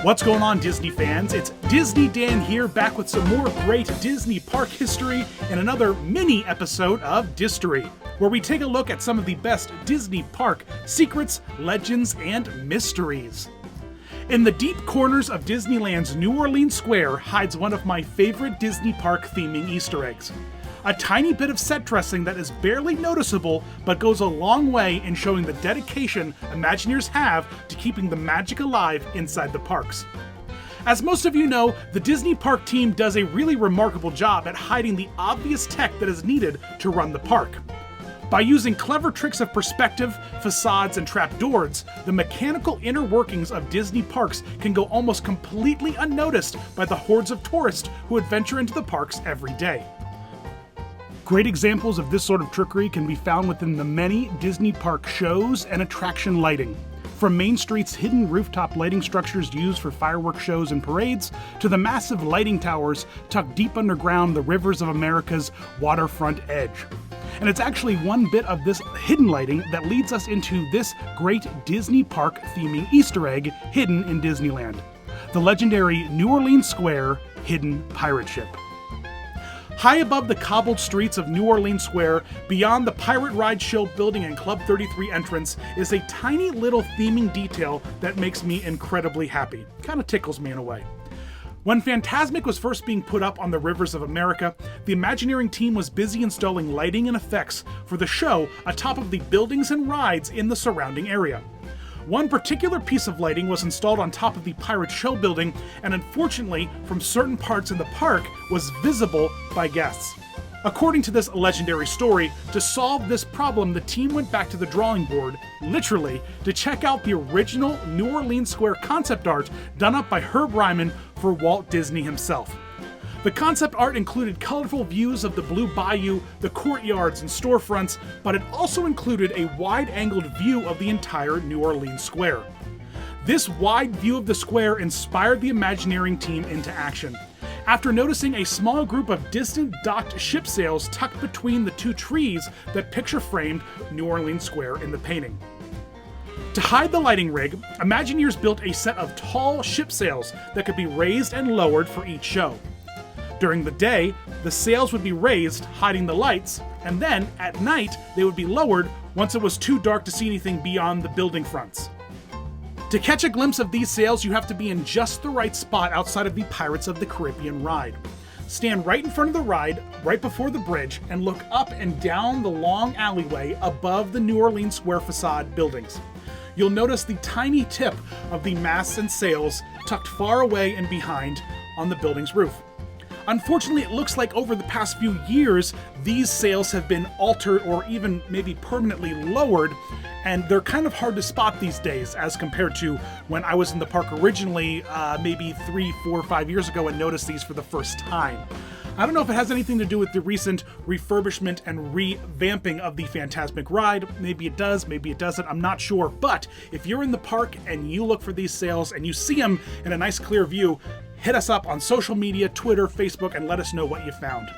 What's going on, Disney fans? It's Disney Dan here, back with some more great Disney park history and another mini episode of DIStory, where we take a look at some of the best Disney park secrets, legends, and mysteries. In the deep corners of Disneyland's New Orleans Square hides one of my favorite Disney park theming Easter eggs. A tiny bit of set dressing that is barely noticeable, but goes a long way in showing the dedication Imagineers have to keeping the magic alive inside the parks. As most of you know, the Disney park team does a really remarkable job at hiding the obvious tech that is needed to run the park. By using clever tricks of perspective, facades, and trapdoors, the mechanical inner workings of Disney parks can go almost completely unnoticed by the hordes of tourists who adventure into the parks every day. Great examples of this sort of trickery can be found within the many Disney park shows and attraction lighting. From Main Street's hidden rooftop lighting structures used for fireworks shows and parades, to the massive lighting towers tucked deep underground the rivers of America's waterfront edge. And it's actually one bit of this hidden lighting that leads us into this great Disney park theming Easter egg hidden in Disneyland: the legendary New Orleans Square hidden pirate ship. High above the cobbled streets of New Orleans Square, beyond the Pirate Ride Show building and Club 33 entrance, is a tiny little theming detail that makes me incredibly happy. Kind of tickles me in a way. When Fantasmic was first being put up on the rivers of America, the Imagineering team was busy installing lighting and effects for the show atop of the buildings and rides in the surrounding area. One particular piece of lighting was installed on top of the Pirate Show building, and unfortunately, from certain parts in the park, was visible by guests. According to this legendary story, to solve this problem, the team went back to the drawing board, literally, to check out the original New Orleans Square concept art done up by Herb Ryman for Walt Disney himself. The concept art included colorful views of the Blue Bayou, the courtyards and storefronts, but it also included a wide-angled view of the entire New Orleans Square. This wide view of the square inspired the Imagineering team into action. After noticing a small group of distant docked ship sails tucked between the two trees that picture-framed New Orleans Square in the painting. To hide the lighting rig, Imagineers built a set of tall ship sails that could be raised and lowered for each show. During the day, the sails would be raised, hiding the lights, and then, at night, they would be lowered once it was too dark to see anything beyond the building fronts. To catch a glimpse of these sails, you have to be in just the right spot outside of the Pirates of the Caribbean ride. Stand right in front of the ride, right before the bridge, and look up and down the long alleyway above the New Orleans Square facade buildings. You'll notice the tiny tip of the masts and sails tucked far away and behind on the building's roof. Unfortunately, it looks like over the past few years, these sails have been altered or even maybe permanently lowered, and they're kind of hard to spot these days as compared to when I was in the park originally, maybe 3, 4, 5 years ago and noticed these for the first time. I don't know if it has anything to do with the recent refurbishment and revamping of the Fantasmic ride. Maybe it does, maybe it doesn't, I'm not sure. But if you're in the park and you look for these sails and you see them in a nice clear view, hit us up on social media, Twitter, Facebook, and let us know what you found.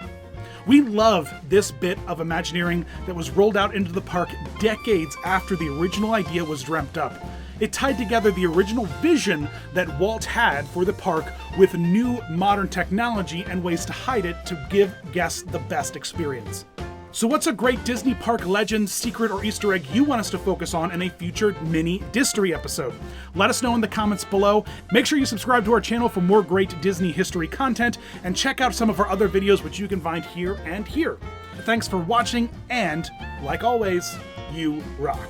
We love this bit of Imagineering that was rolled out into the park decades after the original idea was dreamt up. It tied together the original vision that Walt had for the park with new modern technology and ways to hide it to give guests the best experience. So what's a great Disney park legend, secret, or Easter egg you want us to focus on in a future mini DIStory episode? Let us know in the comments below. Make sure you subscribe to our channel for more great Disney history content, and check out some of our other videos which you can find here and here. Thanks for watching, and like always, you rock.